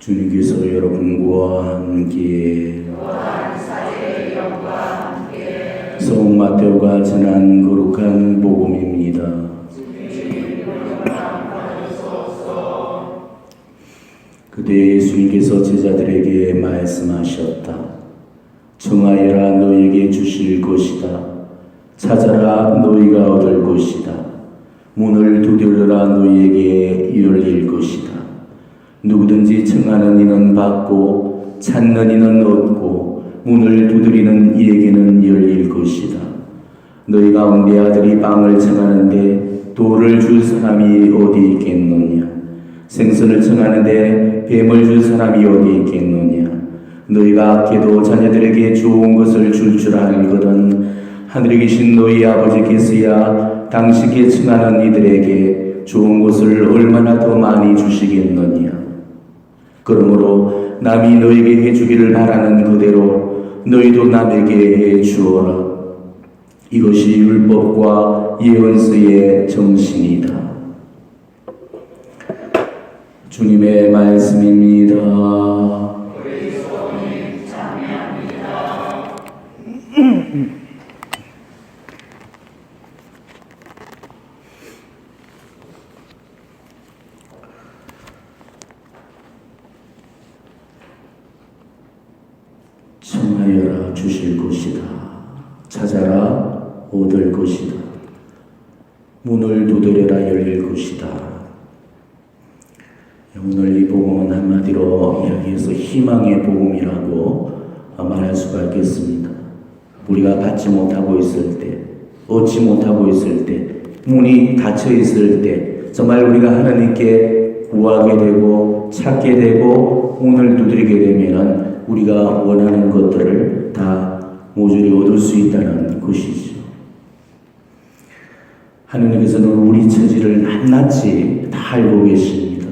주님께서 여러분과 함께 성경 마태오가 전한 거룩한 복음입니다. 그때 예수님께서 제자들에게 말씀하셨다. 청하여라, 너에게 주실 것이다. 찾아라, 너희가 얻을 것이다. 문을 두드려라, 너희에게 열릴 것이다. 누구든지 청하는 이는 받고 찾는 이는 얻고 문을 두드리는 이에게는 열릴 것이다. 너희 가운데 아들이 빵을 청하는데 돌을 줄 사람이 어디 있겠느냐? 생선을 청하는데 뱀을 줄 사람이 어디 있겠느냐? 너희가 악해도 자녀들에게 좋은 것을 줄 알거든 하늘에 계신 너희 아버지께서야 당신께 청하는 이들에게 좋은 것을 얼마나 더 많이 주시겠느냐? 그러므로 남이 너에게 해주기를 바라는 그대로 너희도 남에게 해주어라. 이것이 율법과 예언서의 정신이다. 주님의 말씀입니다. 그리스도님 찬양합니다. 청하여라, 주실 것이다. 찾아라, 얻을 것이다. 문을 두드려라, 열릴 것이다. 오늘 이 복음은 한마디로 이야기해서 희망의 복음이라고 말할 수가 있겠습니다. 우리가 받지 못하고 있을 때, 얻지 못하고 있을 때, 문이 닫혀 있을 때 정말 우리가 하나님께 구하게 되고 찾게 되고 문을 두드리게 되면 우리가 원하는 것들을 다 모조리 얻을 수 있다는 것이죠. 하나님께서는 우리 처지를 낱낱이 다 알고 계십니다.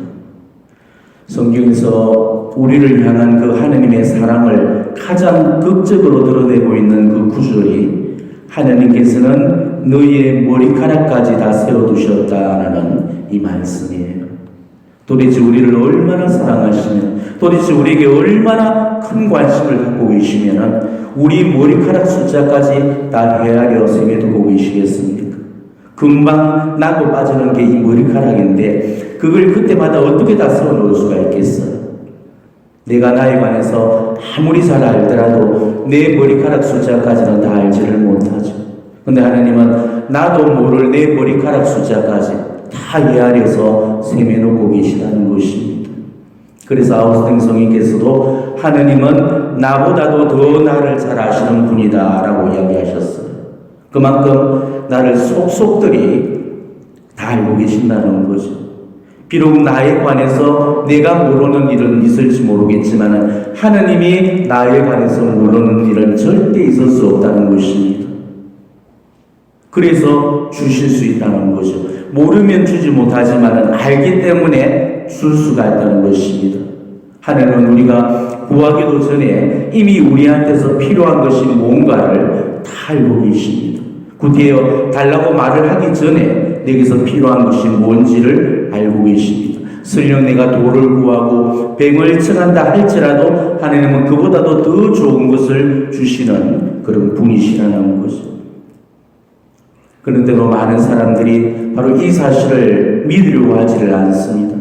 성경에서 우리를 향한 그 하나님의 사랑을 가장 극적으로 드러내고 있는 그 구절이 하나님께서는 너희의 머리카락까지 다 세워두셨다라는 이 말씀이에요. 도대체 우리를 얼마나 사랑하시면, 도대체 우리에게 얼마나 큰 관심을 갖고 계시면 우리 머리카락 숫자까지 다 헤아려 세워두고 계시겠습니까? 금방 나고 빠지는 게 이 머리카락인데 그걸 그때마다 어떻게 다 세워놓을 수가 있겠어요? 내가 나에 관해서 아무리 잘 알더라도 내 머리카락 숫자까지는 다 알지를 못하죠. 근데 하나님은 나도 모를 내 머리카락 숫자까지 다 헤아려서 세매놓고 계시다는 것입니다. 그래서 아우스팅 성인께서도 하나님은 나보다도 더 나를 잘 아시는 분이다 라고 이야기하셨어요. 그만큼 나를 속속들이 다 알고 계신다는 거죠. 비록 나에 관해서 내가 모르는 일은 있을지 모르겠지만 하나님이 나에 관해서 모르는 일은 절대 있을 수 없다는 것입니다. 그래서 주실 수 있다는 거죠. 모르면 주지 못하지만 알기 때문에 줄 수가 있다는 것입니다. 하나님은 우리가 구하기도 전에 이미 우리한테서 필요한 것이 뭔가를 다 알고 계십니다. 구태여 달라고 말을 하기 전에 내게서 필요한 것이 뭔지를 알고 계십니다. 설령 내가 돌을 구하고 뱀을 청한다 할지라도 하나님은 그보다도 더 좋은 것을 주시는 그런 분이시라는 거죠. 그런데도 많은 사람들이 바로 이 사실을 믿으려고 하지를 않습니다.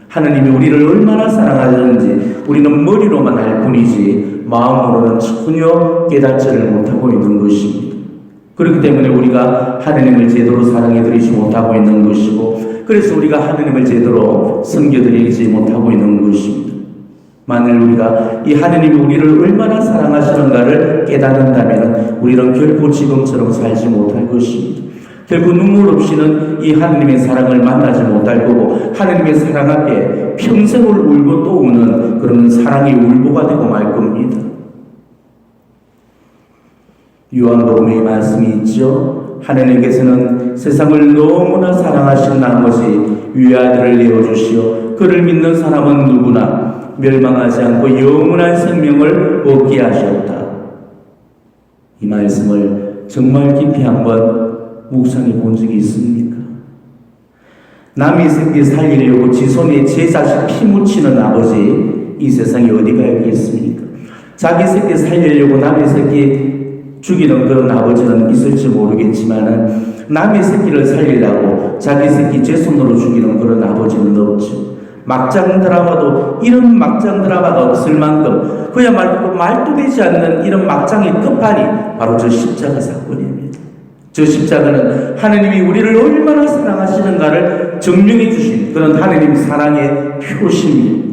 하나님이 우리를 얼마나 사랑하셨는지 우리는 머리로만 알 뿐이지 마음으로는 전혀 깨닫지를 못하고 있는 것입니다. 그렇기 때문에 우리가 하나님을 제대로 사랑해드리지 못하고 있는 것이고 그래서 우리가 하나님을 제대로 섬겨드리지 못하고 있는 것입니다. 만일 우리가 이 하나님이 우리를 얼마나 사랑하시는가를 깨닫는다면 우리는 결코 지금처럼 살지 못할 것입니다. 결코 눈물 없이는 이 하나님의 사랑을 만나지 못할 거고 하나님의 사랑 앞에 평생을 울고 또 우는 그런 사랑의 울보가 되고 말 겁니다. 요한복음의 말씀이 있죠. 하나님께서는 세상을 너무나 사랑하신 나머지 외아들을 내어주시어 그를 믿는 사람은 누구나 멸망하지 않고 영원한 생명을 얻게 하셨다. 이 말씀을 정말 깊이 한번 묵상해 본 적이 있습니까? 남의 새끼 살리려고 지 손에 제 자식 피 묻히는 아버지, 이 세상에 어디가 있겠습니까? 자기 새끼 살리려고 남의 새끼 죽이는 그런 아버지는 있을지 모르겠지만은 남의 새끼를 살리려고 자기 새끼 제 손으로 죽이는 그런 아버지는 없죠. 막장 드라마도 이런 막장 드라마가 없을 만큼 그야말로 말도 되지 않는 이런 막장의 끝판이 바로 저 십자가 사건입니다. 저 십자가는 하느님이 우리를 얼마나 사랑하시는가를 증명해 주신 그런 하느님 사랑의 표시입니다.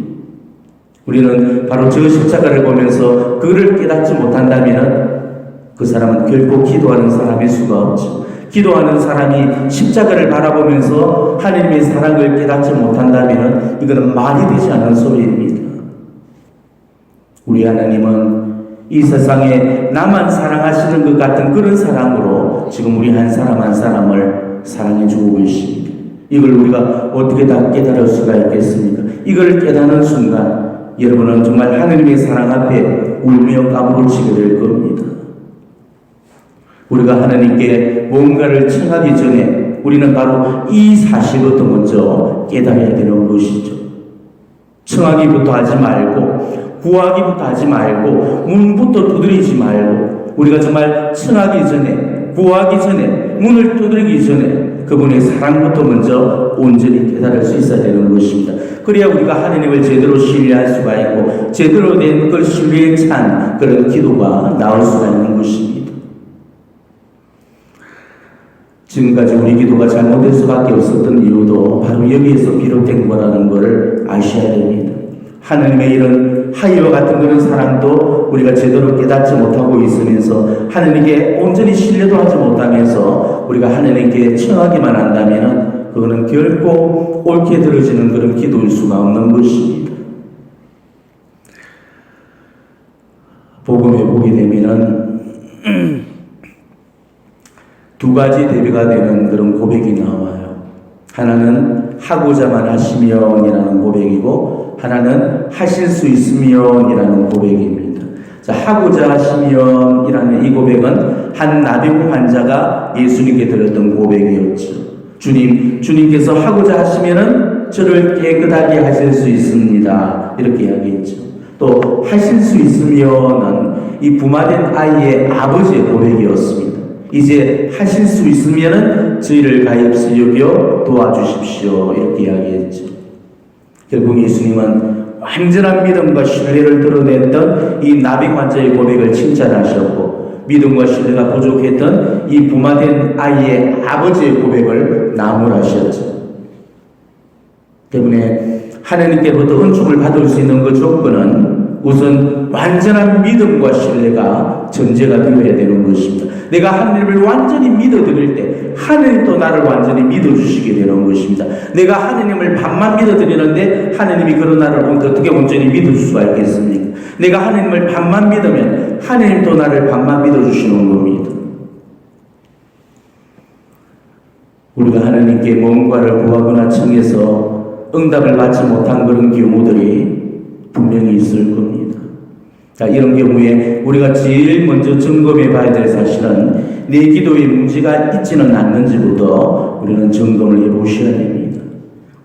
우리는 바로 저 십자가를 보면서 그를 깨닫지 못한다면 그 사람은 결코 기도하는 사람일 수가 없죠. 기도하는 사람이 십자가를 바라보면서 하느님의 사랑을 깨닫지 못한다면 이거는 말이 되지 않는 소리입니다. 우리 하나님은 이 세상에 나만 사랑하시는 것 같은 그런 사랑으로 지금 우리 한 사람 한 사람을 사랑해 주고 계십니다. 이걸 우리가 어떻게 다 깨달을 수가 있겠습니까? 이걸 깨닫는 순간 여러분은 정말 하느님의 사랑 앞에 울며 까무러치게 될 겁니다. 우리가 하나님께 뭔가를 청하기 전에 우리는 바로 이 사실부터 먼저 깨달아야 되는 것이죠. 청하기부터 하지 말고 구하기부터 하지 말고 문부터 두드리지 말고 우리가 정말 청하기 전에 구하기 전에 문을 두드리기 전에 그분의 사랑부터 먼저 온전히 깨달을 수 있어야 되는 것입니다. 그래야 우리가 하나님을 제대로 신뢰할 수가 있고 제대로 된 그 신뢰에 찬 그런 기도가 나올 수가 있는 것입니다. 지금까지 우리 기도가 잘못될 수밖에 없었던 이유도 바로 여기에서 비롯된 거라는 것을 아셔야 됩니다. 하나님의 이런 하이와 같은 그런 사랑도 우리가 제대로 깨닫지 못하고 있으면서 하나님께 온전히 신뢰도 하지 못하면서 우리가 하나님께 청하기만 한다면 그거는 결코 옳게 들어지는 그런 기도일 수가 없는 것입니다. 복음에 보게 되면은 두 가지 대비가 되는 그런 고백이 나와요. 하나는 하고자만 하시면이라는 고백이고 하나는 하실 수 있으면이라는 고백입니다. 자, 하고자 하시면이라는 이 고백은 한 나병 환자가 예수님께 드렸던 고백이었죠. 주님께서 하고자 하시면은 저를 깨끗하게 하실 수 있습니다. 이렇게 이야기했죠. 또 하실 수 있으면은 이 부마된 아이의 아버지의 고백이었습니다. 이제 하실 수 있으면은 저희를 가엾이 여겨 도와주십시오. 이렇게 이야기했죠. 결국 예수님은 완전한 믿음과 신뢰를 드러냈던 이 나병 환자의 고백을 칭찬하셨고 믿음과 신뢰가 부족했던 이 부마된 아이의 아버지의 고백을 나무라셨죠. 때문에 하나님께로부터 은총을 받을 수 있는 그 조건은 우선 완전한 믿음과 신뢰가 전제가 되어야 되는 것입니다. 내가 하나님을 완전히 믿어드릴 때 하나님도 나를 완전히 믿어주시게 되는 것입니다. 내가 하나님을 반만 믿어드리는데 하나님이 그런 나를 어떻게 온전히 믿을 수가 있겠습니까? 내가 하나님을 반만 믿으면 하나님도 나를 반만 믿어주시는 겁니다. 우리가 하나님께 뭔가를 구하거나 청해서 응답을 받지 못한 그런 경우들이 분명히 있을 겁니다. 자, 이런 경우에 우리가 제일 먼저 점검해 봐야 될 사실은 내 기도에 문제가 있지는 않는지부터 우리는 점검을 해 보셔야 됩니다.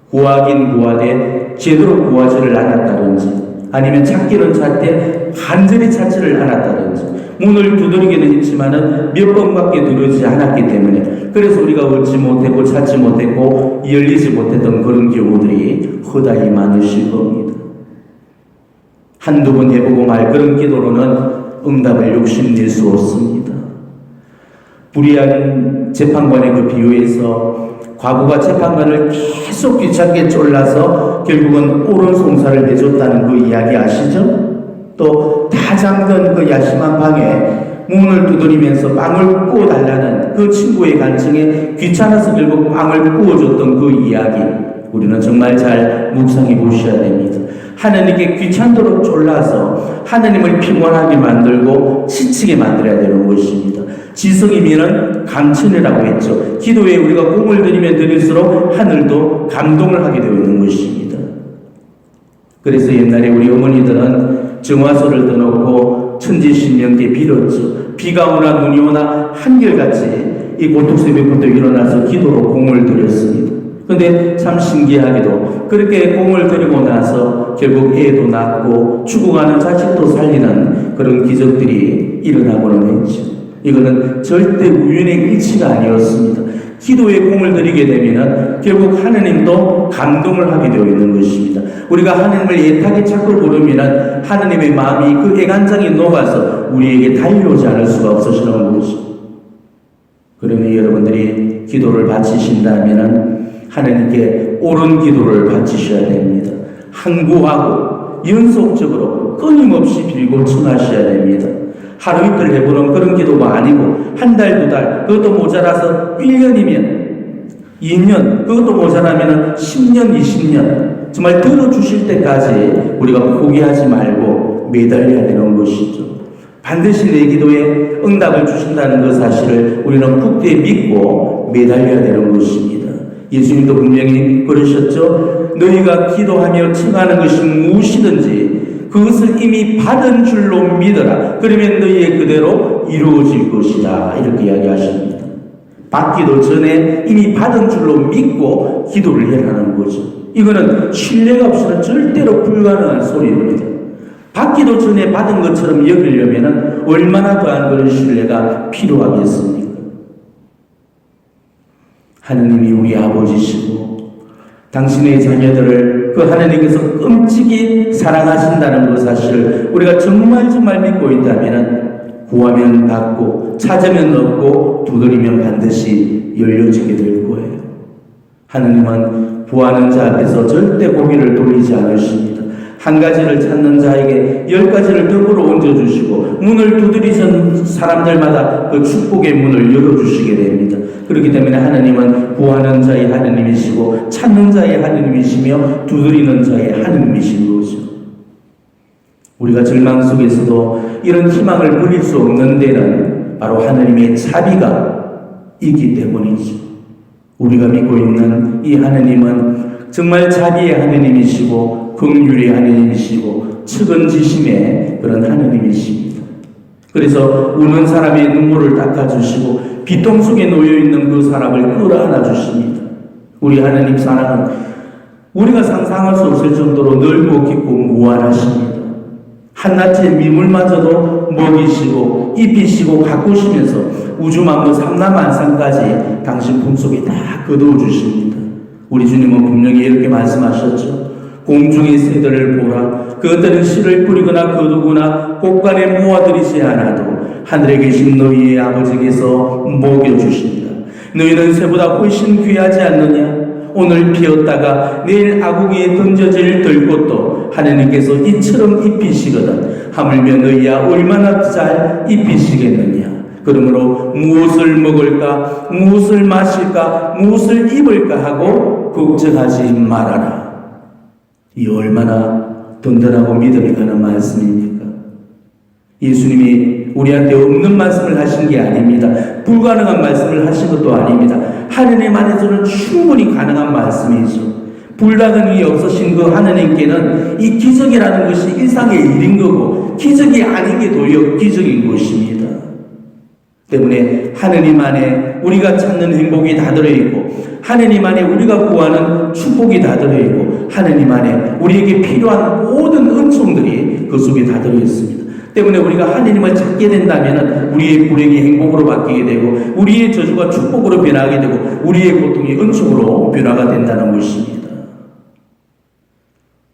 구하긴 구하되 제대로 구하지를 않았다든지 아니면 찾기는 찾되 간절히 찾지를 않았다든지 문을 두드리기는 했지만은 몇 번밖에 두드리지 않았기 때문에 그래서 우리가 얻지 못했고 찾지 못했고 열리지 못했던 그런 경우들이 허다히 많으실 겁니다. 한두 번 해보고 말 그런 기도로는 응답을 욕심낼 수 없습니다. 불의한 재판관의 그 비유에서 과부가 재판관을 계속 귀찮게 쫄라서 결국은 옳은 송사를 해줬다는 그 이야기 아시죠? 또 다 잠든 그 야심한 방에 문을 두드리면서 빵을 구워달라는 그 친구의 간청에 귀찮아서 결국 빵을 구워줬던 그 이야기 우리는 정말 잘 묵상해 보셔야 됩니다. 하나님께 귀찮도록 쫄라서 하나님을 피곤하게 만들고 지치게 만들어야 되는 것입니다. 지성이면은 감천이라고 했죠. 기도에 우리가 공을 들이면 들일수록 하늘도 감동을 하게 되어 있는 것입니다. 그래서 옛날에 우리 어머니들은 정화소를 떠놓고 천지신명께 빌었죠. 비가 오나 눈이 오나 한결같이 이 고통새벽부터 일어나서 기도로 공을 들였습니다. 근데 참 신기하게도 그렇게 공을 들이고 나서 결국 애도 낳고 죽어가는 자식도 살리는 그런 기적들이 일어나고는 했죠. 이거는 절대 우연의 일치가 아니었습니다. 기도에 공을 들이게 되면 결국 하느님도 감동을 하게 되어 있는 것입니다. 우리가 하느님을 애타게 찾고 부르면 하느님의 마음이 그 애간장에 녹아서 우리에게 달려오지 않을 수가 없으시는 거죠. 그러면 여러분들이 기도를 바치신다면 하느님께 옳은 기도를 바치셔야 됩니다. 항구하고 연속적으로 끊임없이 빌고 청하셔야 됩니다. 하루 이틀 해보는 그런 기도가 아니고 한 달, 두 달, 그것도 모자라서 1년이면 2년, 그것도 모자라면 10년, 20년 정말 들어주실 때까지 우리가 포기하지 말고 매달려야 되는 것이죠. 반드시 내 기도에 응답을 주신다는 그 사실을 우리는 굳게 믿고 매달려야 되는 것입니다. 예수님도 분명히 그러셨죠. 너희가 기도하며 청하는 것이 무엇이든지 그것을 이미 받은 줄로 믿어라. 그러면 너희의 그대로 이루어질 것이다. 이렇게 이야기하십니다. 받기도 전에 이미 받은 줄로 믿고 기도를 해야 하는 거죠. 이거는 신뢰가 없이는 절대로 불가능한 소리입니다. 받기도 전에 받은 것처럼 여기려면 얼마나 더한 그런 신뢰가 필요하겠습니까? 하느님이 우리 아버지시고 당신의 자녀들을 그 하느님께서 끔찍이 사랑하신다는 그 사실을 우리가 정말 믿고 있다면 구하면 받고 찾으면 얻고 두드리면 반드시 열려지게 될 거예요. 하느님은 구하는 자 앞에서 절대 고개를 돌리지 않으십니다. 한 가지를 찾는 자에게 10가지를 더불어 얹어주시고 문을 두드리는 사람들마다 그 축복의 문을 열어주시게 됩니다. 그렇기 때문에 하느님은 구하는 자의 하느님이시고 찾는 자의 하느님이시며 두드리는 자의 하느님이신 거죠. 우리가 절망 속에서도 이런 희망을 버릴 수 없는 데는 바로 하느님의 자비가 있기 때문이죠. 우리가 믿고 있는 이 하느님은 정말 자비의 하느님이시고 긍휼의 하느님이시고 측은지심의 그런 하느님이십니다. 그래서 우는 사람의 눈물을 닦아주시고 비통 속에 놓여있는 그 사람을 끌어안아 주십니다. 우리 하느님 사랑은 우리가 상상할 수 없을 정도로 넓고 깊고 무한하십니다. 한낱의 미물마저도 먹이시고 입히시고 가꾸시면서 우주만물 삼라만상까지 당신 품속에 다 거두어 주십니다. 우리 주님은 분명히 이렇게 말씀하셨죠. 공중의 새들을 보라. 그것들은 씨를 뿌리거나 거두거나 곳간에 모아들이지 않아도 하늘에 계신 너희의 아버지께서 먹여주십니다. 너희는 새보다 훨씬 귀하지 않느냐? 오늘 피었다가 내일 아궁이에 던져질 들꽃도 하느님께서 이처럼 입히시거든 하물며 너희야 얼마나 잘 입히시겠느냐? 그러므로 무엇을 먹을까, 무엇을 마실까, 무엇을 입을까 하고 걱정하지 말아라. 이 얼마나 든든하고 믿음이 가는 말씀입니까? 예수님이 우리한테 없는 말씀을 하신 게 아닙니다. 불가능한 말씀을 하신 것도 아닙니다. 하느님 안에서는 충분히 가능한 말씀이죠. 불가능이 없으신 그 하느님께는 이 기적이라는 것이 일상의 일인 거고 기적이 아닌 게 도리어 기적인 것입니다. 때문에 하느님 안에 우리가 찾는 행복이 다 들어있고 하느님 안에 우리가 구하는 축복이 다 들어있고 하느님 안에 우리에게 필요한 모든 은총들이 그 속에 다 들어있습니다. 때문에 우리가 하느님을 찾게 된다면 우리의 불행이 행복으로 바뀌게 되고 우리의 저주가 축복으로 변하게 되고 우리의 고통이 은총으로 변화가 된다는 것입니다.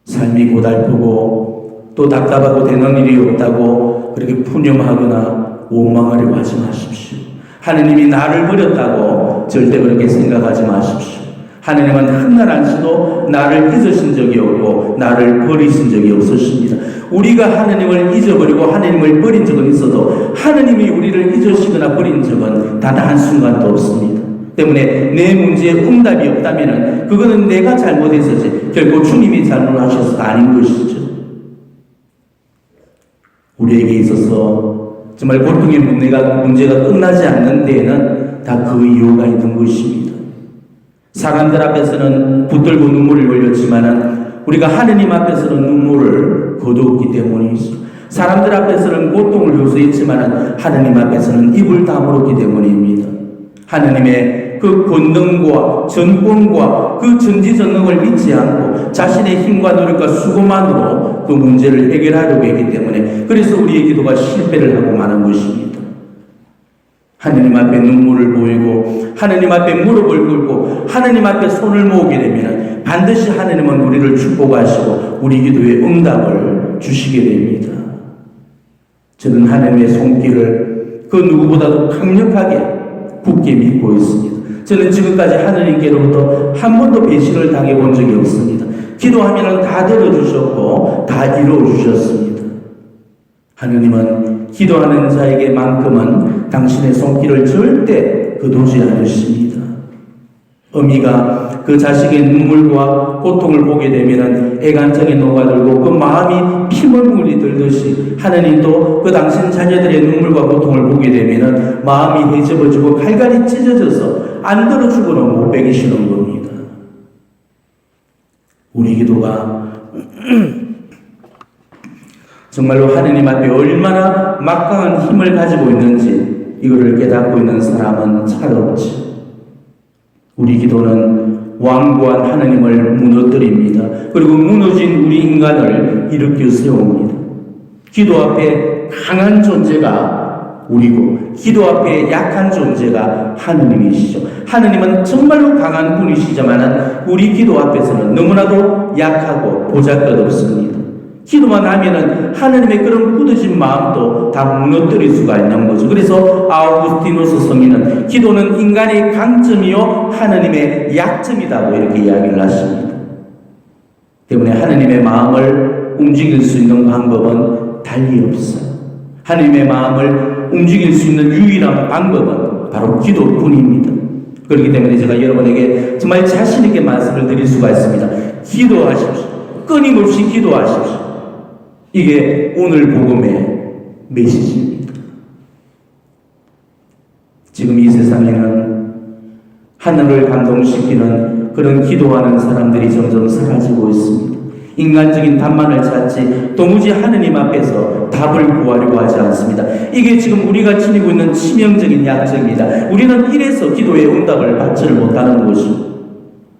삶이 고달프고 또 답답하고 되는 일이 없다고 그렇게 푸념하거나 원망하려고 하지 마십시오. 하느님이 나를 버렸다고 절대 그렇게 생각하지 마십시오. 하느님은 한날 안시도 나를 잊으신 적이 없고 나를 버리신 적이 없으십니다. 우리가 하느님을 잊어버리고 하느님을 버린 적은 있어도 하느님이 우리를 잊으시거나 버린 적은 단 한순간도 없습니다. 때문에 내 문제에 응답이 없다면 그거는 내가 잘못했었지 결코 주님이 잘못하셔서 아닌 것이죠. 우리에게 있어서 정말 고통의 문제가 끝나지 않는 데에는 다 그 이유가 있는 것입니다. 사람들 앞에서는 붙들고 눈물을 흘렸지만 우리가 하느님 앞에서는 눈물을 거두었기 때문이죠. 사람들 앞에서는 고통을 요소했지만 하느님 앞에서는 입을 다물었기 때문입니다. 하느님의 그 권능과 전권과 그 전지전능을 믿지 않고 자신의 힘과 노력과 수고만으로 그 문제를 해결하려고 했기 때문에 그래서 우리의 기도가 실패를 하고 마는 것입니다. 하느님 앞에 눈물을 보이고 하느님 앞에 무릎을 꿇고 하느님 앞에 손을 모으게 되면 반드시 하느님은 우리를 축복하시고 우리 기도에 응답을 주시게 됩니다. 저는 하느님의 손길을 그 누구보다도 강력하게 굳게 믿고 있습니다. 저는 지금까지 하느님께로부터 한 번도 배신을 당해본 적이 없습니다. 기도하면 다 들어주셨고 다 이루어주셨습니다. 하느님은 기도하는 자에게만큼은 당신의 손길을 절대 거두지 않으십니다. 어미가 그 자식의 눈물과 고통을 보게 되면 애간장에 녹아들고 그 마음이 피멀물이 들듯이 하느님도 그 당신 자녀들의 눈물과 고통을 보게 되면 마음이 헤집어지고 갈갈이 찢어져서 안 들어주고는 못 베기시는 겁니다. 우리 기도가 정말로 하느님 앞에 얼마나 막강한 힘을 가지고 있는지 이거를 깨닫고 있는 사람은 잘 없지. 우리 기도는 완고한 하느님을 무너뜨립니다. 그리고 무너진 우리 인간을 일으켜 세웁니다. 기도 앞에 강한 존재가 우리고 기도 앞에 약한 존재가 하느님이시죠. 하느님은 정말로 강한 분이시지만 우리 기도 앞에서는 너무나도 약하고 보잘것없습니다. 기도만 하면은 하느님의 그런 굳어진 마음도 다 무너뜨릴 수가 있는 거죠. 그래서 아우구스티노스 성인은 기도는 인간의 강점이요 하느님의 약점이라고 이렇게 이야기를 하십니다. 때문에 하느님의 마음을 움직일 수 있는 방법은 달리 없어요. 하느님의 마음을 움직일 수 있는 유일한 방법은 바로 기도뿐입니다. 그렇기 때문에 제가 여러분에게 정말 자신 있게 말씀을 드릴 수가 있습니다. 기도하십시오. 끊임없이 기도하십시오. 이게 오늘 복음의 메시지입니다. 지금 이 세상에는 하늘을 감동시키는 그런 기도하는 사람들이 점점 사라지고 있습니다. 인간적인 답만을 찾지 도무지 하느님 앞에서 답을 구하려고 하지 않습니다. 이게 지금 우리가 지니고 있는 치명적인 약점입니다. 우리는 이래서 기도의 응답을 받지를 못하는 것입니다.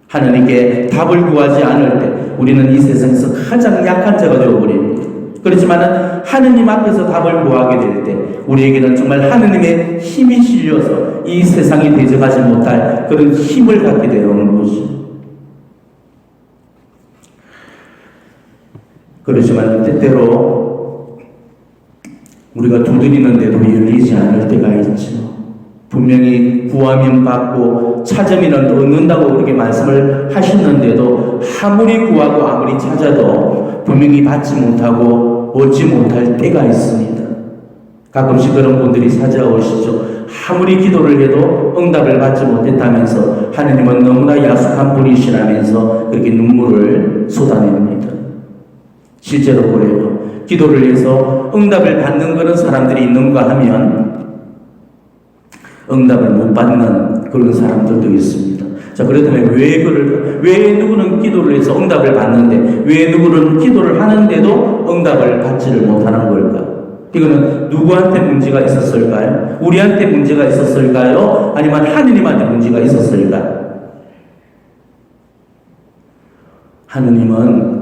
하느님께 답을 구하지 않을 때 우리는 이 세상에서 가장 약한 자가 되어버립니다. 그렇지만 하느님 앞에서 답을 구하게 될 때 우리에게는 정말 하느님의 힘이 실려서 이 세상이 대적하지 못할 그런 힘을 갖게 되는 것이죠. 그렇지만 때때로 우리가 두드리는데도 열리지 않을 때가 있죠. 분명히 구하면 받고 찾으면 얻는다고 그렇게 말씀을 하셨는데도 아무리 구하고 아무리 찾아도 분명히 받지 못하고 얻지 못할 때가 있습니다. 가끔씩 그런 분들이 찾아오시죠. 아무리 기도를 해도 응답을 받지 못했다면서 하느님은 너무나 야속한 분이시라면서 그렇게 눈물을 쏟아냅니다. 실제로 그래요. 기도를 해서 응답을 받는 그런 사람들이 있는가 하면 응답을 못 받는 그런 사람들도 있습니다. 자, 그렇다면 왜 누구는 기도를 해서 응답을 받는데 왜 누구는 기도를 하는데도 응답을 받지를 못하는 걸까? 이거는 누구한테 문제가 있었을까요? 우리한테 문제가 있었을까요? 아니면 하느님한테 문제가 있었을까요? 하느님은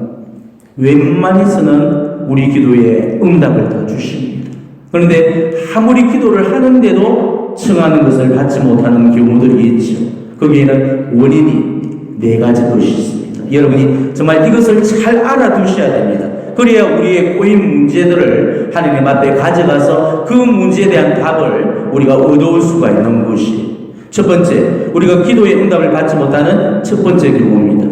웬만해서는 우리 기도에 응답을 더 주십니다. 그런데 아무리 기도를 하는데도 청하는 것을 받지 못하는 경우들이 있죠. 거기에는 원인이 4가지 것이 있습니다. 여러분이 정말 이것을 잘 알아두셔야 됩니다. 그래야 우리의 꼬인 문제들을 하느님 앞에 가져가서 그 문제에 대한 답을 우리가 얻어올 수가 있는 것이 첫 번째, 우리가 기도의 응답을 받지 못하는 첫 번째 경우입니다.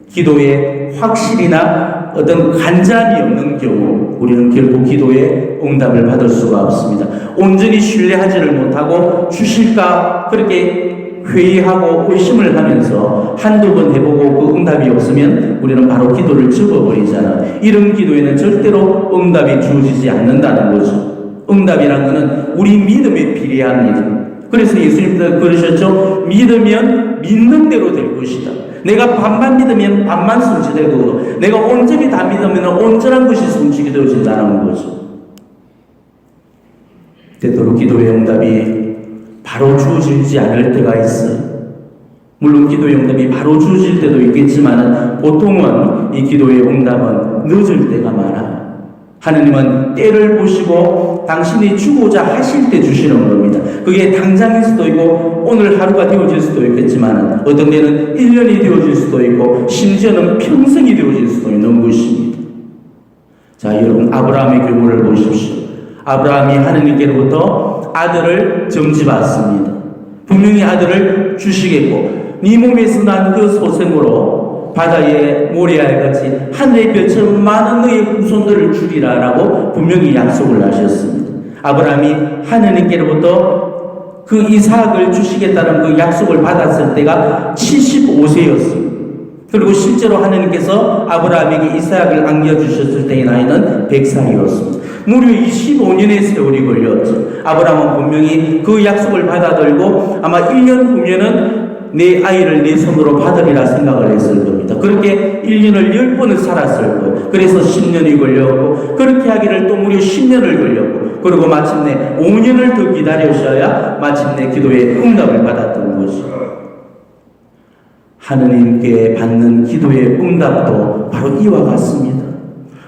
기도에 확실이나 어떤 간절함이 없는 경우 우리는 결국 기도에 응답을 받을 수가 없습니다. 온전히 신뢰하지를 못하고 주실까 그렇게 회의하고 의심을 하면서 한두 번 해보고 그 응답이 없으면 우리는 바로 기도를 접어버리잖아요. 이런 기도에는 절대로 응답이 주어지지 않는다는 거죠. 응답이라는 것은 우리 믿음에 비례합니다. 그래서 예수님도 그러셨죠. 믿으면 믿는 대로 될 것이다. 내가 반만 믿으면 반만 성취될 거고 내가 온전히 다 믿으면 온전한 것이 성취가 되어진다는 거죠. 때때로 기도의 응답이 바로 주어지지 않을 때가 있어요. 물론 기도의 응답이 바로 주어질 때도 있겠지만 보통은 이 기도의 응답은 늦을 때가 많아요. 하느님은 때를 보시고 당신이 주고자 하실 때 주시는 겁니다. 그게 당장일 수도 있고 오늘 하루가 되어질 수도 있겠지만 어떤 때는 1년이 되어질 수도 있고 심지어는 평생이 되어질 수도 있는 것입니다. 자, 여러분 아브라함의 경우를 보십시오. 아브라함이 하느님께로부터 아들을 점지받습니다. 분명히 아들을 주시겠고 네 몸에서 난 그 소생으로 바다의 모래알같이 하늘의 별처럼 많은 너의 후손들을 주리라 라고 분명히 약속을 하셨습니다. 아브라함이 하느님께로부터 그 이삭을 주시겠다는 그 약속을 받았을 때가 75세였습니다. 그리고 실제로 하느님께서 아브라함에게 이삭을 안겨주셨을 때의 나이는 100살이었습니다. 무려 25년의 세월이 걸렸죠. 아브라함은 분명히 그 약속을 받아들고 아마 1년 후면은 내 아이를 내 손으로 받으리라 생각을 했을 겁니다. 그렇게 1년을 10번을 살았을 거예요. 그래서 10년이 걸렸고 그렇게 하기를 또 무려 10년을 걸렸고 그리고 마침내 5년을 더 기다리셔야 마침내 기도의 응답을 받았던 것이죠. 하느님께 받는 기도의 응답도 바로 이와 같습니다.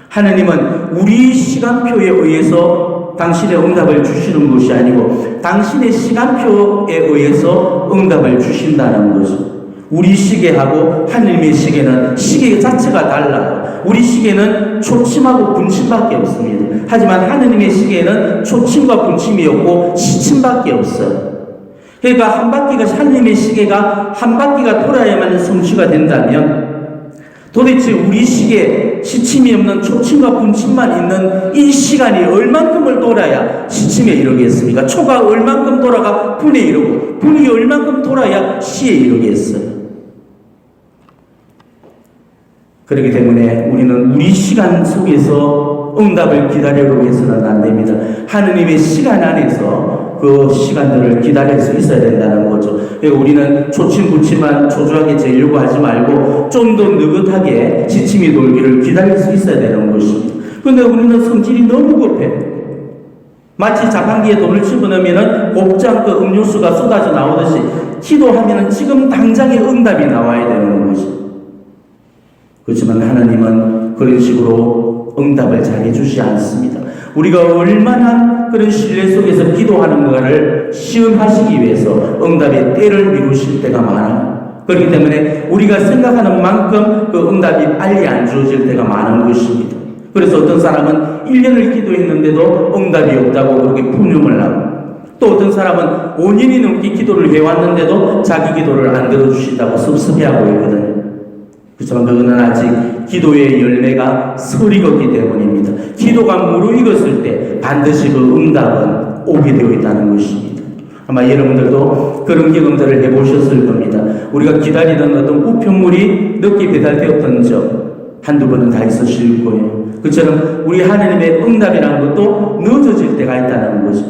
하느님은 우리 시간표에 의해서 당신의 응답을 주시는 것이 아니고 당신의 시간표에 의해서 응답을 주신다는 것이죠. 우리 시계하고 하느님의 시계는 시계 자체가 달라요. 우리 시계는 초침하고 분침밖에 없습니다. 하지만 하느님의 시계는 초침과 분침이 없고 시침밖에 없어요. 그러니까 한 바퀴가 하느님의 시계가 한 바퀴가 돌아야만 성취가 된다면 도대체 우리 시계에 시침이 없는 초침과 분침만 있는 이 시간이 얼만큼을 돌아야 시침에 이르겠습니까? 초가 얼만큼 돌아가 분에 이르고 분이 얼만큼 돌아야 시에 이르겠어요. 그렇기 때문에 우리는 우리 시간 속에서 응답을 기다리려고 해서는 안 됩니다. 하느님의 시간 안에서 그 시간들을 기다릴 수 있어야 된다는 거죠. 그러니까 우리는 초침부침만 초조하게 재려고 하지 말고 좀 더 느긋하게 지침이 돌기를 기다릴 수 있어야 되는 것입니다. 그런데 우리는 성질이 너무 급해. 마치 자판기에 돈을 집어넣으면 곱지 않고 음료수가 쏟아져 나오듯이 기도하면 지금 당장의 응답이 나와야 되는 것이죠. 그렇지만 하나님은 그런 식으로 응답을 잘 해주지 않습니다. 우리가 얼마나 그런 신뢰 속에서 기도하는가를 시험하시기 위해서 응답의 때를 미루실 때가 많아요. 그렇기 때문에 우리가 생각하는 만큼 그 응답이 빨리 안 주어질 때가 많은 것입니다. 그래서 어떤 사람은 1년을 기도했는데도 응답이 없다고 그렇게 분명을 하고 또 어떤 사람은 5년이 넘게 기도를 해왔는데도 자기 기도를 안 들어주신다고 섭섭해하고 있거든요. 그렇지만 그거는 아직 기도의 열매가 서리었기 때문입니다. 기도가 무르익었을 때 반드시 그 응답은 오게 되어 있다는 것입니다. 아마 여러분들도 그런 경험들을 해보셨을 겁니다. 우리가 기다리던 어떤 우편물이 늦게 배달되었던 적 한두 번은 다 있으실 거예요. 그처럼 우리 하나님의 응답이라는 것도 늦어질 때가 있다는 거죠.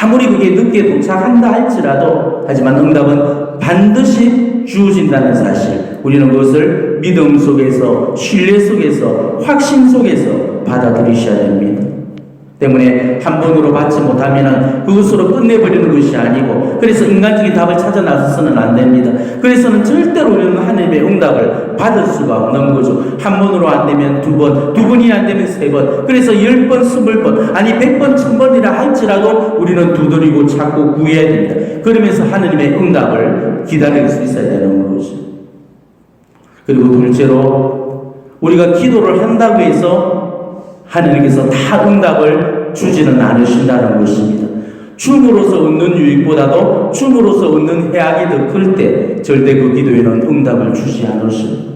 아무리 그게 늦게 도착한다 할지라도 하지만 응답은 반드시 주어진다는 사실, 우리는 그것을 믿음 속에서 신뢰 속에서 확신 속에서 받아들이셔야 됩니다. 때문에 한 번으로 받지 못하면 그것으로 끝내버리는 것이 아니고 그래서 인간적인 답을 찾아 나서서는 안 됩니다. 그래서는 절대로 우리는 하나님의 응답을 받을 수가 없는 거죠. 한 번으로 안 되면 두 번, 두 번이 안 되면 세 번, 그래서 10번, 20번, 아니 100번, 1000번이라 할지라도 우리는 두드리고 찾고 구해야 됩니다. 그러면서 하나님의 응답을 기다릴 수 있어야 되는 거죠. 그리고 둘째로 우리가 기도를 한다고 해서 하나님께서 다 응답을 주지는 않으신다는 것입니다. 줌으로서 얻는 유익보다도 줌으로서 얻는 해악이 더 클 때 절대 그 기도에는 응답을 주지 않으십니다.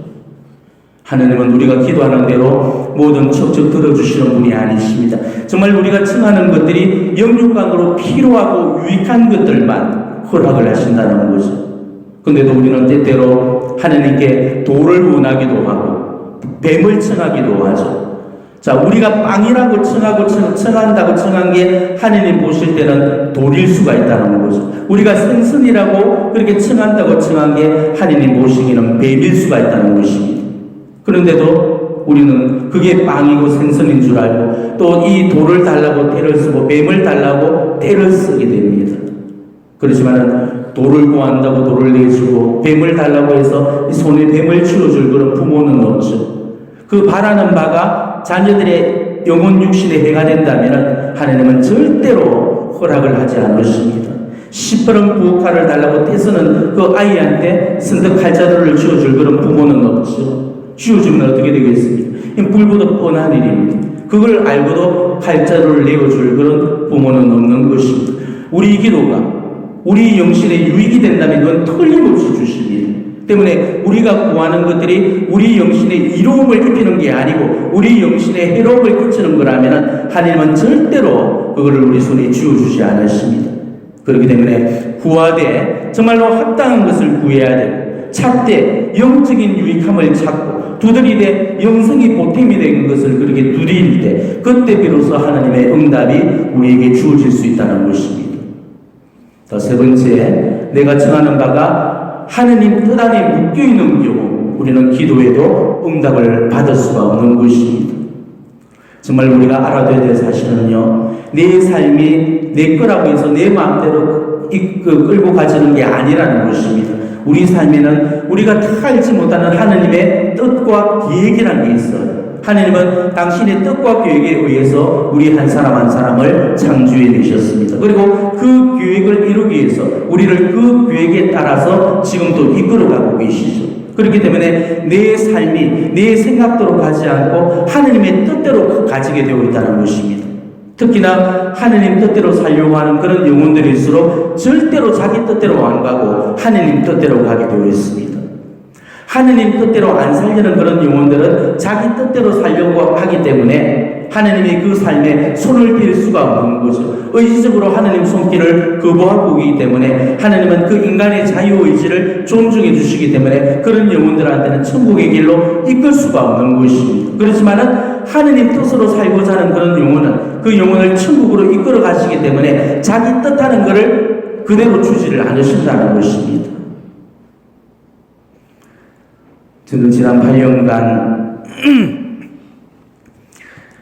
하나님은 우리가 기도하는 대로 모든 척척 들어주시는 분이 아니십니다. 정말 우리가 청하는 것들이 영육간으로 필요하고 유익한 것들만 허락을 하신다는 거죠. 그런데도 우리는 때때로 하나님께 돌을 원하기도 하고 뱀을 청하기도 하죠. 자, 우리가 빵이라고 청한다고 청한 게 하나님 보실 때는 돌일 수가 있다는 거죠. 우리가 생선이라고 그렇게 청한다고 청한 게 하나님 보시기에는 뱀일 수가 있다는 것입니다. 그런데도 우리는 그게 빵이고 생선인 줄 알고 또 이 돌을 달라고 때를 쓰고 뱀을 달라고 때를 쓰게 됩니다. 그렇지만 돌을 구한다고 돌을 내주고 뱀을 달라고 해서 이 손에 뱀을 쥐어줄 그런 부모는 없죠. 그 바라는 바가 자녀들의 영혼 육신에 해가 된다면 하나님은 절대로 허락을 하지 않으십니다. 시퍼런 부엌칼을 달라고 떼서는 그 아이한테 선뜻 칼자루를 쥐어줄 그런 부모는 없죠. 쥐어주면 어떻게 되겠습니까? 불보듯 뻔한 일입니다. 그걸 알고도 칼자루를 내어줄 그런 부모는 없는 것입니다. 우리 기도가 우리 영신에 유익이 된다면 그건 틀림없이 주십니다. 때문에 우리가 구하는 것들이 우리 영신에 이로움을 입히는 게 아니고 우리 영신에 해로움을 끼치는 거라면 하나님은 절대로 그거를 우리 손에 쥐어주지 않으십니다. 그렇기 때문에 구하되 정말로 합당한 것을 구해야 되고 찾되 영적인 유익함을 찾고 두드리되 영성이 보탬이 된 것을 그렇게 두드릴 때 그때 비로소 하나님의 응답이 우리에게 주어질 수 있다는 것입니다. 더 세 번째, 내가 청하는 바가 하느님 뜻 안에 묶여있는 경우 우리는 기도에도 응답을 받을 수가 없는 것입니다. 정말 우리가 알아둬야 될 사실은요, 내 삶이 내 거라고 해서 내 마음대로 끌고 가지는 게 아니라는 것입니다. 우리 삶에는 우리가 다 알지 못하는 하느님의 뜻과 계획이라는 게 있어요. 하나님은 당신의 뜻과 계획에 의해서 우리 한 사람 한 사람을 창조해 내셨습니다. 그리고 그 계획을 이루기 위해서 우리를 그 계획에 따라서 지금도 이끌어가고 계시죠. 그렇기 때문에 내 삶이 내 생각대로 가지 않고 하느님의 뜻대로 가지게 되어 있다는 것입니다. 특히나 하느님 뜻대로 살려고 하는 그런 영혼들일수록 절대로 자기 뜻대로 안 가고 하느님 뜻대로 가게 되어 있습니다. 하느님 뜻대로 안 살려는 그런 영혼들은 자기 뜻대로 살려고 하기 때문에 하느님이 그 삶에 손을 댈 수가 없는 거죠. 의지적으로 하느님 손길을 거부하고 있기 때문에 하느님은 그 인간의 자유의지를 존중해 주시기 때문에 그런 영혼들한테는 천국의 길로 이끌 수가 없는 것입니다. 그렇지만은 하느님 뜻으로 살고자 하는 그런 영혼은 그 영혼을 천국으로 이끌어 가시기 때문에 자기 뜻하는 것을 그대로 주지를 않으신다는 것입니다. 저는 지난 8년간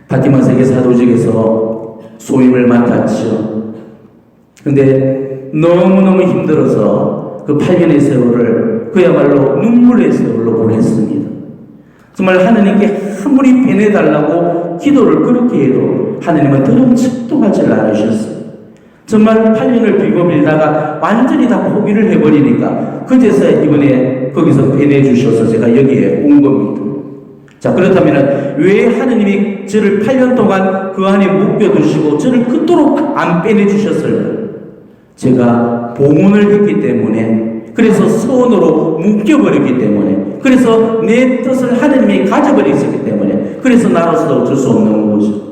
파티마 세계 사도직에서 소임을 맡았죠. 그런데 너무너무 힘들어서 그 8년의 세월을 그야말로 눈물의 세월로 보냈습니다. 정말 하느님께 아무리 배내달라고 기도를 그렇게 해도 하느님은 들은 척도 하지 않으셨어요. 정말 8년을 빌고 빌다가 완전히 다 포기를 해버리니까 그제서 이번에 거기서 빼내주셔서 제가 여기에 온 겁니다. 자, 그렇다면 왜 하느님이 저를 8년 동안 그 안에 묶여두시고 저를 그토록 안 빼내주셨을까? 제가 봉헌을 했기 때문에, 그래서 서원으로 묶여버렸기 때문에, 그래서 내 뜻을 하느님이 가져버리셨기 때문에, 그래서 나로서도 어쩔 수 없는 거죠.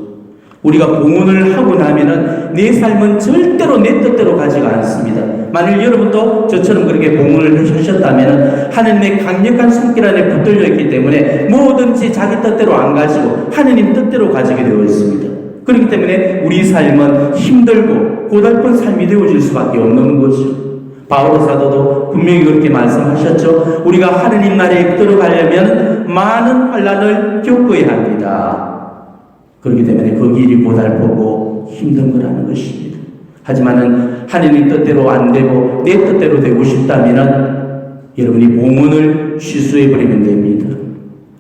우리가 봉헌을 하고 나면은 내 삶은 절대로 내 뜻대로 가지가 않습니다. 만일 여러분도 저처럼 그렇게 봉헌을 하셨다면은 하느님의 강력한 손길 안에 붙들려 있기 때문에 뭐든지 자기 뜻대로 안 가지고 하느님 뜻대로 가지게 되어 있습니다. 그렇기 때문에 우리 삶은 힘들고 고달픈 삶이 되어질 수밖에 없는 거죠. 바오로 사도도 분명히 그렇게 말씀하셨죠. 우리가 하느님 나라에 들어가려면 많은 환난을 겪어야 합니다. 그렇기 때문에 그 길이 고달프고 힘든 거라는 것입니다. 하지만은 하느님 뜻대로 안 되고 내 뜻대로 되고 싶다면은 여러분이 봉헌을 취소해버리면 됩니다.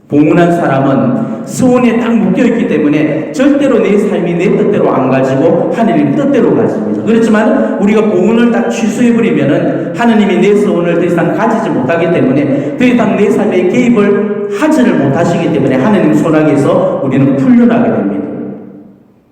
봉헌한 사람은 서원에 딱 묶여있기 때문에 절대로 내 삶이 내 뜻대로 안 가지고 하느님 뜻대로 가집니다. 그렇지만 우리가 봉헌을 딱 취소해버리면은 하느님이 내 서원을 더 이상 가지지 못하기 때문에 더 이상 내 삶에 개입을 하지를 못하시기 때문에 하느님 손아귀에서 우리는 풀려나게 됩니다.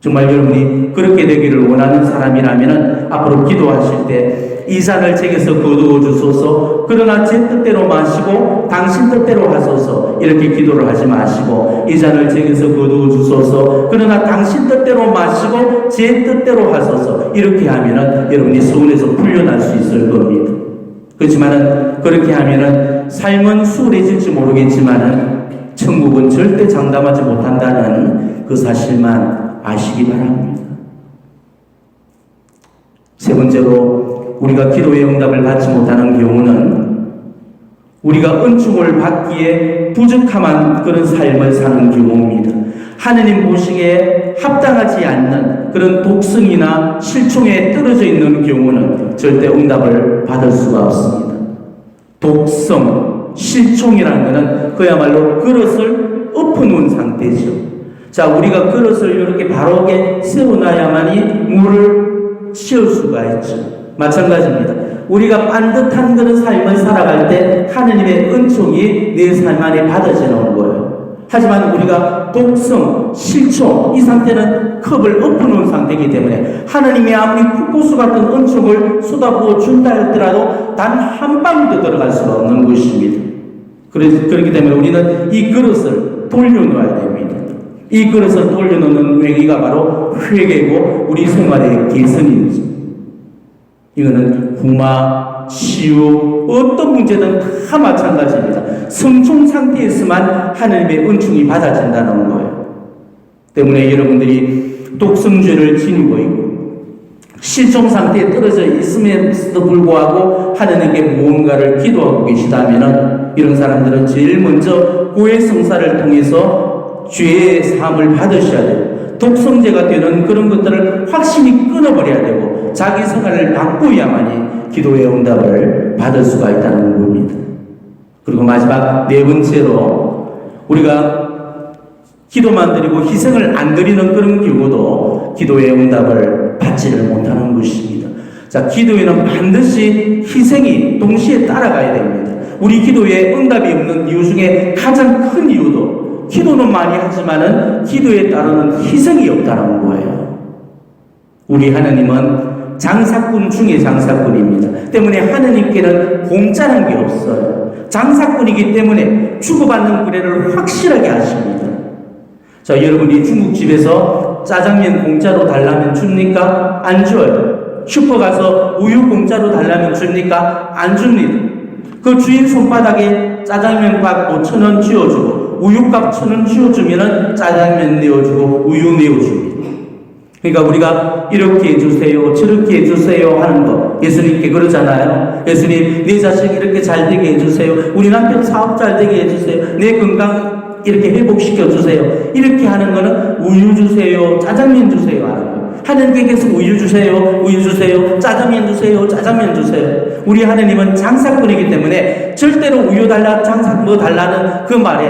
정말 여러분이 그렇게 되기를 원하는 사람이라면 앞으로 기도하실 때 이 잔을 제게서 거두어 주소서, 그러나 제 뜻대로 마시고 당신 뜻대로 하소서, 이렇게 기도를 하지 마시고 이 잔을 제게서 거두어 주소서, 그러나 당신 뜻대로 마시고 제 뜻대로 하소서, 이렇게 하면은 여러분이 서울에서 풀려날 수 있을 겁니다. 그렇지만은 그렇게 하면은 삶은 수월해질지 모르겠지만은 천국은 절대 장담하지 못한다는 그 사실만 아시기 바랍니다. 세 번째로 우리가 기도의 응답을 받지 못하는 경우는 우리가 은총을 받기에 부족함한 그런 삶을 사는 경우입니다. 하느님 보시기에 합당하지 않는 그런 독성이나 실종에 떨어져 있는 경우는 절대 응답을 받을 수가 없습니다. 독성, 실종이라는 것은 그야말로 그릇을 엎어놓은 상태죠. 자, 우리가 그릇을 이렇게 바로게 세워놔야만이 물을 채울 수가 있죠. 마찬가지입니다. 우리가 반듯한 그런 삶을 살아갈 때 하느님의 은총이 내 삶 안에 받아지는 거예요. 하지만 우리가 독성, 실종, 이 상태는 컵을 엎어놓은 상태이기 때문에 하나님이 아무리 풋고수 같은 은총을 쏟아부어 준다 할지라도 단 한 방울도 들어갈 수가 없는 것입니다. 그렇기 때문에 우리는 이 그릇을 돌려놓아야 됩니다. 이 그릇을 돌려놓는 회개가 바로 회개고 우리 생활의 개선입니다. 이거는 구마, 치유, 어떤 문제든 다 마찬가지입니다. 성총 상태에서만 하나님의 은총이 받아진다는 거예요. 때문에 여러분들이 독성죄를 지니고 있고 실종 상태에 떨어져 있음에도 불구하고 하나님께 무언가를 기도하고 계시다면 이런 사람들은 제일 먼저 고해 성사를 통해서 죄의 사함을 받으셔야 돼요. 독성죄가 되는 그런 것들을 확실히 끊어버려야 되고 자기 생활을 바꾸어야만이 기도의 응답을 받을 수가 있다는 겁니다. 그리고 마지막 네 번째로 우리가 기도만 드리고 희생을 안 드리는 그런 경우도 기도의 응답을 받지를 못하는 것입니다. 자, 기도에는 반드시 희생이 동시에 따라가야 됩니다. 우리 기도에 응답이 없는 이유 중에 가장 큰 이유도 기도는 많이 하지만은 기도에 따르는 희생이 없다는 거예요. 우리 하나님은 장사꾼 중에 장사꾼입니다. 때문에 하나님께는 공짜는 게 없어요. 장사꾼이기 때문에 주고받는 거래를 확실하게 하십니다. 자, 여러분이 중국집에서 짜장면 공짜로 달라면 줍니까? 안 줘요. 슈퍼 가서 우유 공짜로 달라면 줍니까? 안 줍니다. 그 주인 손바닥에 짜장면값 5,000원 쥐어주고 우유값 1,000원 쥐어주면은 짜장면 내어주고 우유 내어줍니다. 그러니까 우리가 이렇게 해주세요, 저렇게 해주세요 하는 거 예수님께 그러잖아요. 예수님, 내 자식 이렇게 잘 되게 해주세요. 우리 남편 사업 잘 되게 해주세요. 내 건강 이렇게 회복시켜주세요. 이렇게 하는 거는 우유 주세요, 짜장면 주세요 하는 거예요. 하나님께서 우유 주세요, 우유 주세요, 짜장면 주세요, 짜장면 주세요. 우리 하나님은 장사꾼이기 때문에 절대로 우유 달라, 장사 뭐 달라는 그 말에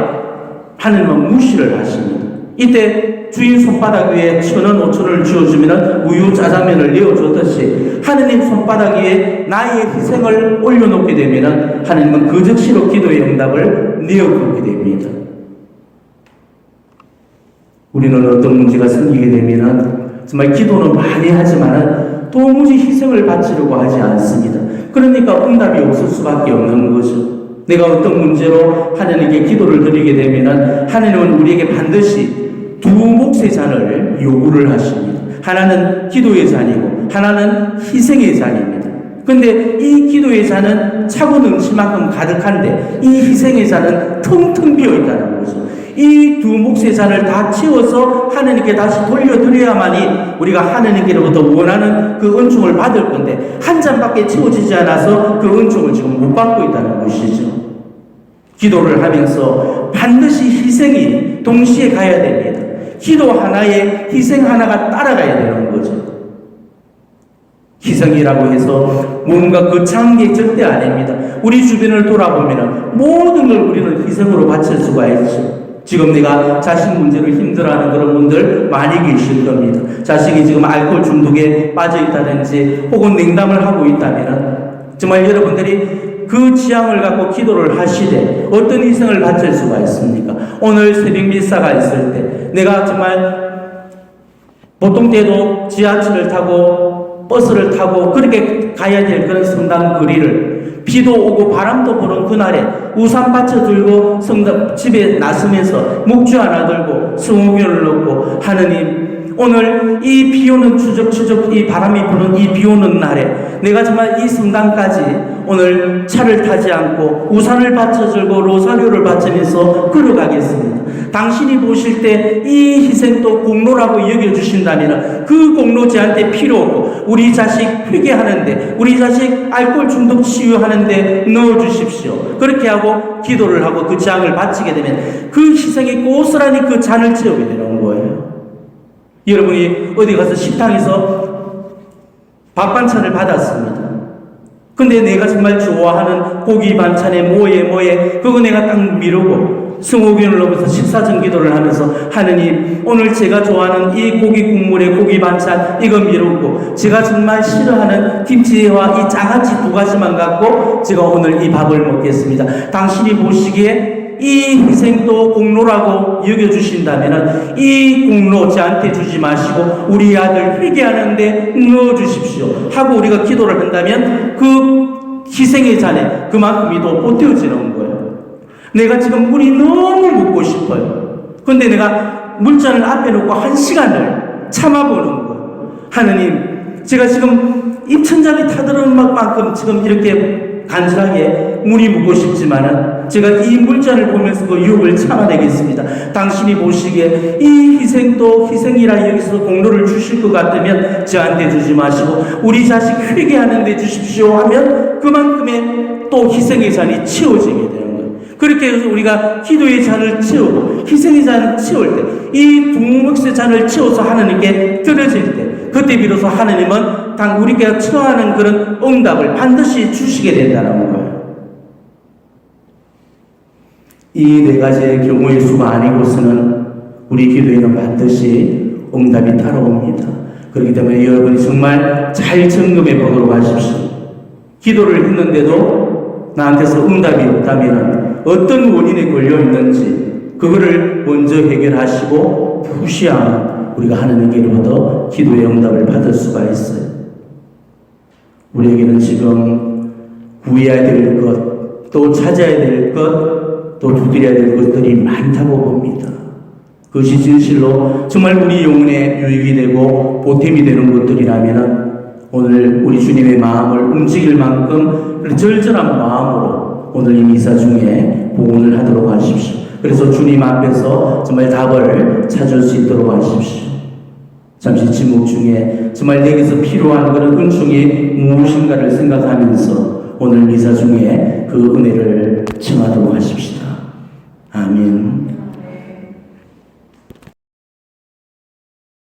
하나님은 무시를 하십니다. 이때 주인 손바닥 위에 1,000원, 5,000원을 쥐어주면 우유, 짜장면을 내어줬듯이 하나님 손바닥 위에 나의 희생을 올려놓게 되면 하나님은 그 즉시로 기도의 응답을 내어놓게 됩니다. 우리는 어떤 문제가 생기게 되면 정말 기도는 많이 하지만 도무지 희생을 바치려고 하지 않습니다. 그러니까 응답이 없을 수밖에 없는 거죠. 내가 어떤 문제로 하나님께 기도를 드리게 되면 하나님은 우리에게 반드시 두 몫의 잔을 요구를 하십니다. 하나는 기도의 잔이고 하나는 희생의 잔입니다. 근데 이 기도의 잔은 차고 넘칠 만큼 가득한데 이 희생의 잔은 텅텅 비어 있다는 거죠. 이 두 몫의 잔을 다 채워서 하나님께 다시 돌려드려야만이 우리가 하나님께로부터 원하는 그 은총을 받을 건데 한 잔밖에 채워지지 않아서 그 은총을 지금 못 받고 있다는 것이죠. 기도를 하면서 반드시 희생이 동시에 가야 됩니다. 기도 하나에 희생 하나가 따라가야 되는 거죠. 희생이라고 해서 뭔가 거창한 게 절대 아닙니다. 우리 주변을 돌아보면 모든 걸 우리는 희생으로 바칠 수가 있죠. 지금 내가 자식 문제로 힘들어하는 그런 분들 많이 계실 겁니다. 자식이 지금 알코올 중독에 빠져 있다든지 혹은 냉담을 하고 있다면 정말 여러분들이 그 지향을 갖고 기도를 하시되 어떤 희생을 바칠 수가 있습니까? 오늘 새벽 미사가 있을 때 내가 정말 보통 때도 지하철을 타고 버스를 타고 그렇게 가야 될 그런 성당 거리를 비도 오고 바람도 부는 그날에 우산 받쳐 들고 성당 집에 나서면서 묵주 하나 들고 성호교를 넣고 하느님 오늘 이 비 오는 추적추적 이 바람이 부는 이 비 오는 날에 내가 정말 이 성당까지 오늘 차를 타지 않고 우산을 받쳐 들고 로사료를 바치면서 걸어가겠습니다. 당신이 보실 때 이 희생도 공로라고 여겨주신다면 그 공로 저한테 필요 없고 우리 자식 회개하는데 우리 자식 알코올 중독 치유하는데 넣어주십시오. 그렇게 하고 기도를 하고 그 장을 바치게 되면 그 희생이 고스란히 그 잔을 채우게 되는 거예요. 여러분이 어디 가서 식당에서 밥 반찬을 받았습니다. 근데 내가 정말 좋아하는 고기 반찬에 뭐에 그거 내가 딱 미루고 성호견을 넘어서 식사전 기도를 하면서 하느님, 오늘 제가 좋아하는 이 고기 국물에 고기 반찬 이거 미루고 제가 정말 싫어하는 김치와 이 장아찌 2가지만 갖고 제가 오늘 이 밥을 먹겠습니다. 당신이 보시기에 이 희생도 공로라고 여겨주신다면 이 공로 저한테 주지 마시고 우리 아들 회개하는데 넣어주십시오 하고 우리가 기도를 한다면 그 희생의 잔에 그만큼이 더 보태어지는 거예요. 내가 지금 물이 너무 먹고 싶어요. 근데 내가 물잔을 앞에 놓고 1시간을 참아보는 거예요. 하느님, 제가 지금 입천장이 타들어오는 만큼 지금 이렇게 간절하게 물이 먹고 싶지만은 제가 이 물잔을 보면서 그 유혹을 참아내겠습니다. 당신이 보시기에 이 희생도 희생이라 여기서 공로를 주실 것 같으면 저한테 주지 마시고 우리 자식 회개하는 데 주십시오 하면 그만큼의 또 희생의 잔이 채워지게 돼요. 그렇게 해서 우리가 기도의 잔을 채우고 희생의 잔을 채울 때 이 두 몫의 잔을 채워서 하나님께 드려질 때 그때 비로소 하나님은 우리가 처하는 그런 응답을 반드시 주시게 된다는 거예요. 이 4가지의 경우의 수가 아니고서는 우리 기도에는 반드시 응답이 따라옵니다. 그렇기 때문에 여러분이 정말 잘 점검해 보도록 하십시오. 기도를 했는데도 나한테서 응답이 없다면 어떤 원인에 걸려 있는지 그거를 먼저 해결하시고 푸시하면 우리가 하나님께로부터 기도의 응답을 받을 수가 있어요. 우리에게는 지금 구해야 될 것, 또 찾아야 될 것, 또 두드려야 될 것들이 많다고 봅니다. 그것이 진실로 정말 우리 영혼에 유익이 되고 보탬이 되는 것들이라면 오늘 우리 주님의 마음을 움직일 만큼 절절한 마음으로 오늘 이 미사 중에 봉헌을 하도록 하십시오. 그래서 주님 앞에서 정말 답을 찾을 수 있도록 하십시오. 잠시 침묵 중에 정말 내게서 필요한 그런 은총이 무엇인가를 생각하면서 오늘 미사 중에 그 은혜를 청하도록 하십시다. 아멘.